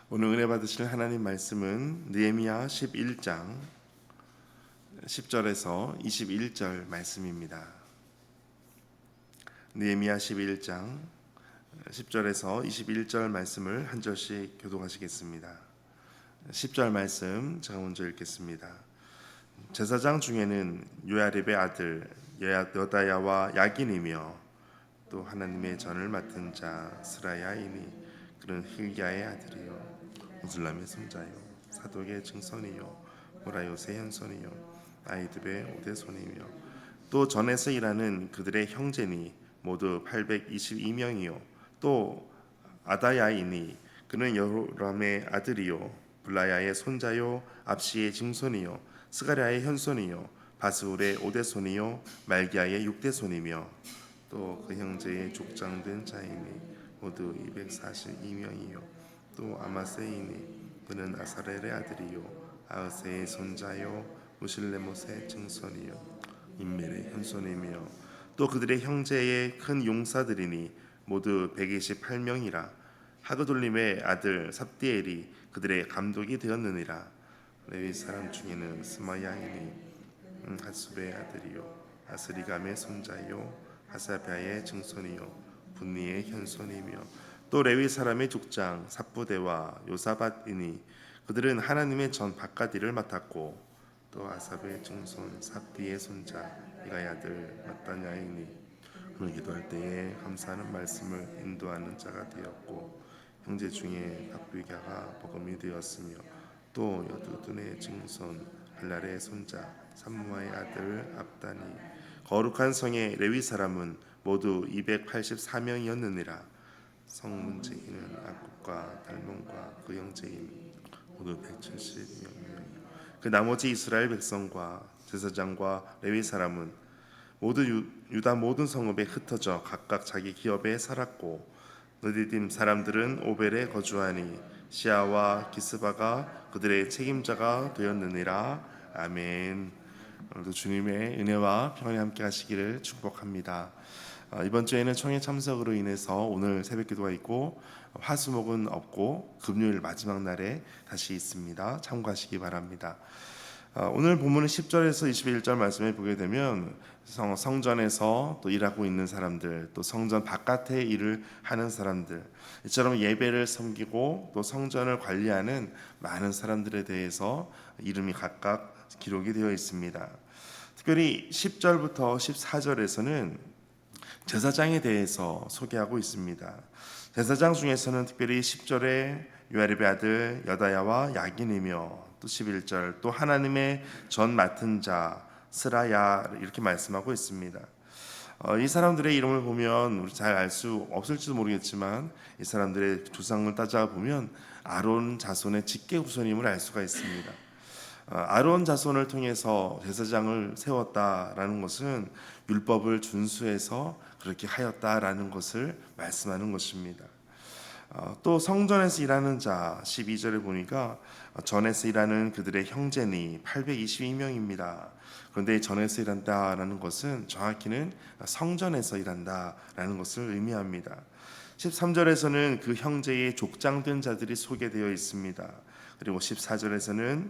오늘 은혜 받으실 하나님 말씀은 느헤미야 11장 10절에서 21절 말씀입니다. 느헤미야 11장 10절에서 21절 말씀을 한 절씩 교독하시겠습니다. 10절 말씀 제가 먼저 읽겠습니다. 제사장 중에는 요야립의 아들 여다야와 야긴이며 또 하나님의 전을 맡은 자 스라야이니 그는 힐기야의 아들이요 우슬람의 손자요 사독의 증손이요 모라요의 현손이요 아이드의 오대손이며 또 전에서 일하는 그들의 형제니 모두 822명이요 또 아다야이니 그는 여호람의 아들이요 블라야의 손자요 압시의 증손이요 스가랴의 현손이요 바스울의 오대손이요 말기야의 육대손이며 또 그 형제의 족장된 자이니 모두 242명이요 또 아마세이니 그는 아사렐의 아들이요 아으세의 손자요 무실레못의 증손이요 인멜의 현손이며 또 그들의 형제의 큰 용사들이니 모두 128명이라 하그돌림의 아들 삽디엘이 그들의 감독이 되었느니라. 레위 사람 중에는 스마야이니 하수베의 아들이요 아스리감의 손자요 하사비아의 증손이요 분니의 현손이며 또 레위 사람의 족장 삽부대와 요사밧이니 그들은 하나님의 전 바깥일을 맡았고 또 아삽의 증손 삽디의 손자 이가의 아들 마따냐이니 오늘 기도할 때에 감사하는 말씀을 인도하는 자가 되었고 형제 중에 박비갸가 복음이 되었으며 또 여두둔의 증손 할랄의 손자 삼무아의 아들 압다니 거룩한 성의 레위 사람은 모두 284명이었느니라. 성문제기는 악국과 달몬과 그 형제인 모두 170명이며 그 나머지 이스라엘 백성과 제사장과 레위 사람은 모두 유다 모든 성읍에 흩어져 각각 자기 기업에 살았고 느디딤 사람들은 오벨에 거주하니 시아와 기스바가 그들의 책임자가 되었느니라. 아멘. 오늘도 주님의 은혜와 평안이 함께 하시기를 축복합니다. 이번 주에는 총회 참석으로 인해서 오늘 새벽기도가 있고 화수목은 없고 금요일 마지막 날에 다시 있습니다. 참고하시기 바랍니다. 오늘 본문은 10절에서 21절 말씀을 보게 되면 성전에서 또 일하고 있는 사람들, 또 성전 바깥에 일을 하는 사람들, 이처럼 예배를 섬기고 또 성전을 관리하는 많은 사람들에 대해서 이름이 각각 기록이 되어 있습니다. 특별히 10절부터 14절에서는 제사장에 대해서 소개하고 있습니다. 제사장 중에서는 특별히 10절에 요야립의 아들 여다야와 야긴이며 또 11절 또 하나님의 전 맡은 자 스라야 이렇게 말씀하고 있습니다. 이 사람들의 이름을 보면 우리 잘 알 수 없을지도 모르겠지만 이 사람들의 조상을 따져가 보면 아론 자손의 직계 후손임을 알 수가 있습니다. 아론 자손을 통해서 제사장을 세웠다라는 것은 율법을 준수해서 그렇게 하였다라는 것을 말씀하는 것입니다. 또 성전에서 일하는 자 12절에 보니까 전에서 일하는 그들의 형제니 822명입니다. 그런데 전에서 일한다라는 것은 정확히는 성전에서 일한다라는 것을 의미합니다. 13절에서는 그 형제의 족장된 자들이 소개되어 있습니다. 그리고 14절에서는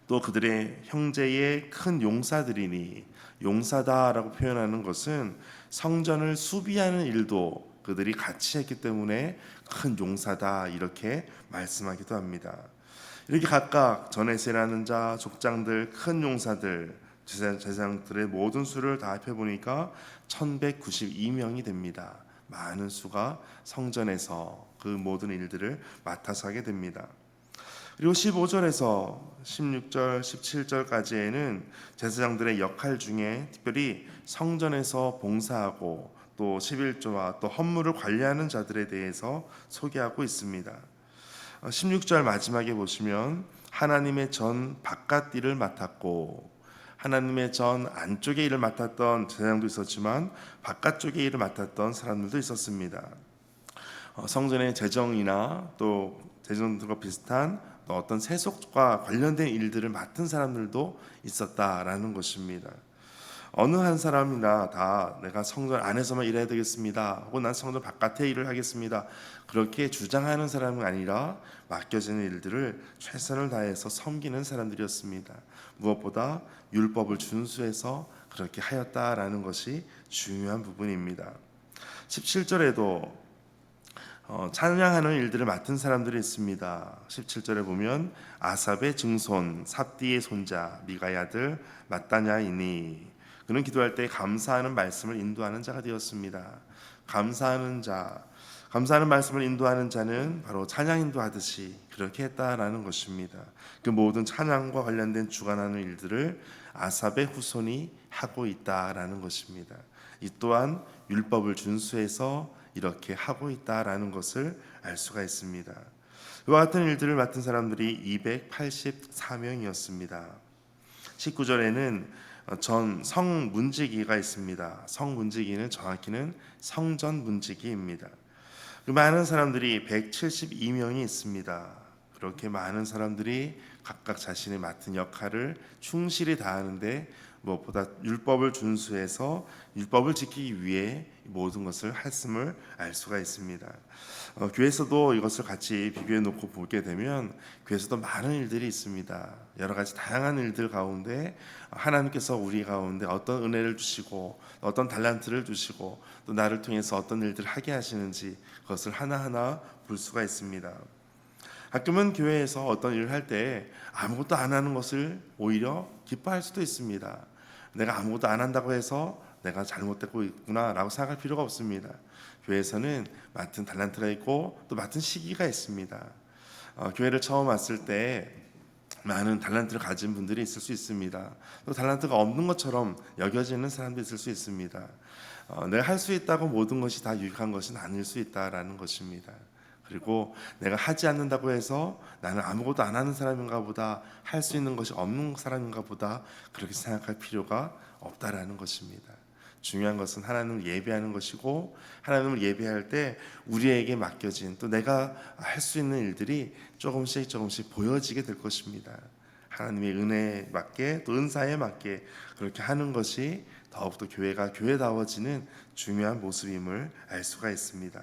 또 그들의 형제의 큰 용사들이니 용사다라고 표현하는 것은 성전을 수비하는 일도 그들이 같이 했기 때문에 큰 용사다 이렇게 말씀하기도 합니다. 이렇게 각각 전에서 일하는 자, 족장들, 큰 용사들, 제사장들의 모든 수를 다 합해보니까 1192명이 됩니다. 많은 수가 성전에서 그 모든 일들을 맡아서 하게 됩니다. 그리고 15절에서 16절, 17절까지에는 제사장들의 역할 중에 특별히 성전에서 봉사하고 또 11조와 또 헌물을 관리하는 자들에 대해서 소개하고 있습니다. 16절 마지막에 보시면 하나님의 전 바깥 일을 맡았고 하나님의 전 안쪽의 일을 맡았던 제사장도 있었지만 바깥쪽의 일을 맡았던 사람들도 있었습니다. 성전의 재정이나 또 재정들과 비슷한 또 어떤 세속과 관련된 일들을 맡은 사람들도 있었다라는 것입니다. 어느 한 사람이나 다 내가 성전 안에서만 일해야 되겠습니다, 혹은 난 성전 바깥에 일을 하겠습니다, 그렇게 주장하는 사람은 아니라 맡겨지는 일들을 최선을 다해서 섬기는 사람들이었습니다. 무엇보다 율법을 준수해서 그렇게 하였다라는 것이 중요한 부분입니다. 17절에도 찬양하는 일들을 맡은 사람들이 있습니다. 17절에 보면 아삽의 증손 삽디의 손자 미가의 아들 mattan야이니 그는 기도할 때 감사하는 말씀을 인도하는 자가 되었습니다. 감사하는 말씀을 인도하는 자는 바로 찬양 인도하듯이 그렇게 했다라는 것입니다. 그 모든 찬양과 관련된 주관하는 일들을 아삽의 후손이 하고 있다라는 것입니다. 이 또한 율법을 준수해서 이렇게 하고 있다라는 것을 알 수가 있습니다. 이와 같은 일들을 맡은 사람들이 284명이었습니다. 19절에는 전 성문지기가 있습니다. 성문지기는 정확히는 성전문지기입니다. 그 많은 사람들이 172명이 있습니다. 그렇게 많은 사람들이 각각 자신의 맡은 역할을 충실히 다하는데 무엇보다 율법을 준수해서 율법을 지키기 위해 모든 것을 했음을 알 수가 있습니다. 교회에서도 이것을 같이 비교해 놓고 보게 되면 교회에서도 많은 일들이 있습니다. 여러 가지 다양한 일들 가운데 하나님께서 우리 가운데 어떤 은혜를 주시고 어떤 달란트를 주시고 또 나를 통해서 어떤 일들을 하게 하시는지 그것을 하나하나 볼 수가 있습니다. 가끔은 교회에서 어떤 일을 할 때 아무것도 안 하는 것을 오히려 기뻐할 수도 있습니다. 내가 아무것도 안 한다고 해서 내가 잘못되고 있구나라고 생각할 필요가 없습니다. 교회에서는 맡은 달란트가 있고 또 맡은 시기가 있습니다. 교회를 처음 왔을 때 많은 달란트를 가진 분들이 있을 수 있습니다. 또 달란트가 없는 것처럼 여겨지는 사람도 있을 수 있습니다. 내가 할 수 있다고 모든 것이 다 유익한 것은 아닐 수 있다라는 것입니다. 그리고 내가 하지 않는다고 해서 나는 아무것도 안 하는 사람인가 보다, 할 수 있는 것이 없는 사람인가 보다 그렇게 생각할 필요가 없다라는 것입니다. 중요한 것은 하나님을 예배하는 것이고 하나님을 예배할 때 우리에게 맡겨진 또 내가 할 수 있는 일들이 조금씩 보여지게 될 것입니다. 하나님의 은혜에 맞게 또 은사에 맞게 그렇게 하는 것이 더욱더 교회가 교회다워지는 중요한 모습임을 알 수가 있습니다.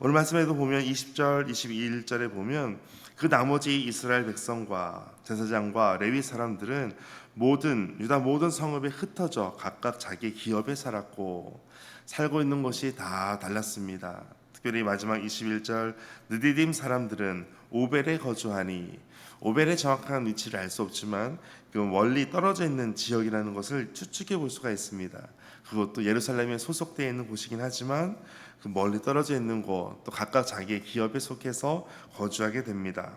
오늘 말씀에도 보면 20절, 21절에 보면 그 나머지 이스라엘 백성과 제사장과 레위 사람들은 유다 모든 성읍에 흩어져 각각 자기 기업에 살았고 살고 있는 곳이 다 달랐습니다. 특별히 마지막 21절 느디딤 사람들은 오벨에 거주하니 오벨의 정확한 위치를 알 수 없지만 그 멀리 떨어져 있는 지역이라는 것을 추측해 볼 수가 있습니다. 그것도 예루살렘에 소속되어 있는 곳이긴 하지만 그 멀리 떨어져 있는 곳, 또 각각 자기의 기업에 속해서 거주하게 됩니다.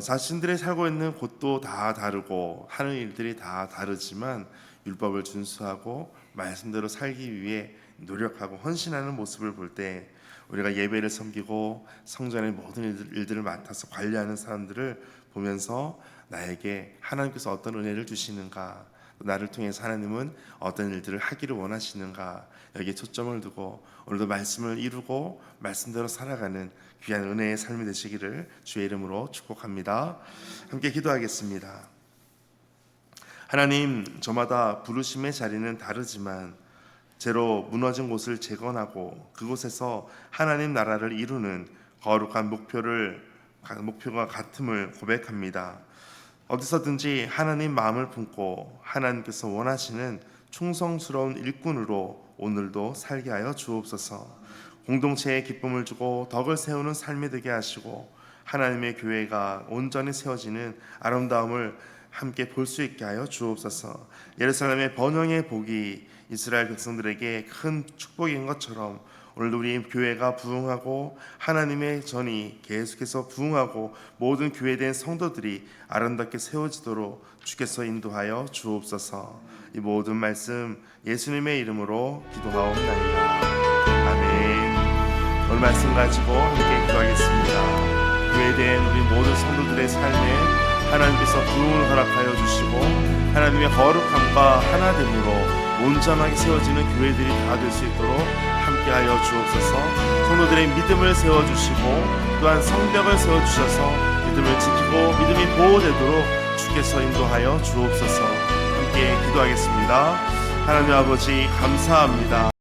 자신들이 살고 있는 곳도 다 다르고 하는 일들이 다 다르지만 율법을 준수하고 말씀대로 살기 위해 노력하고 헌신하는 모습을 볼 때 우리가 예배를 섬기고 성전의 모든 일들을 맡아서 관리하는 사람들을 보면서 나에게 하나님께서 어떤 은혜를 주시는가, 나를 통해서 하나님은 어떤 일들을 하기를 원하시는가, 여기에 초점을 두고 오늘도 말씀을 이루고 말씀대로 살아가는 귀한 은혜의 삶이 되시기를 주의 이름으로 축복합니다. 함께 기도하겠습니다. 하나님, 저마다 부르심의 자리는 다르지만 죄로 무너진 곳을 재건하고 그곳에서 하나님 나라를 이루는 거룩한 목표가 같음을 고백합니다. 어디서든지 하나님 마음을 품고 하나님께서 원하시는 충성스러운 일꾼으로 오늘도 살게 하여 주옵소서. 공동체에 기쁨을 주고 덕을 세우는 삶이 되게 하시고 하나님의 교회가 온전히 세워지는 아름다움을 함께 볼 수 있게 하여 주옵소서. 예루살렘의 번영의 복이 이스라엘 백성들에게 큰 축복인 것처럼 오늘도 우리 교회가 부흥하고 하나님의 전이 계속해서 부흥하고 모든 교회된 성도들이 아름답게 세워지도록 주께서 인도하여 주옵소서. 이 모든 말씀 예수님의 이름으로 기도하옵나이다. 아멘. 오늘 말씀 가지고 함께 기도하겠습니다. 교회된 우리 모든 성도들의 삶에 하나님께서 부흥을 허락하여 주시고 하나님의 거룩함과 하나됨으로 온전하게 세워지는 교회들이 다 될 수 있도록 함께하여 주옵소서. 성도들의 믿음을 세워주시고 또한 성벽을 세워주셔서 믿음을 지키고 믿음이 보호되도록 주께서 인도하여 주옵소서. 함께 기도하겠습니다. 하나님 아버지 감사합니다.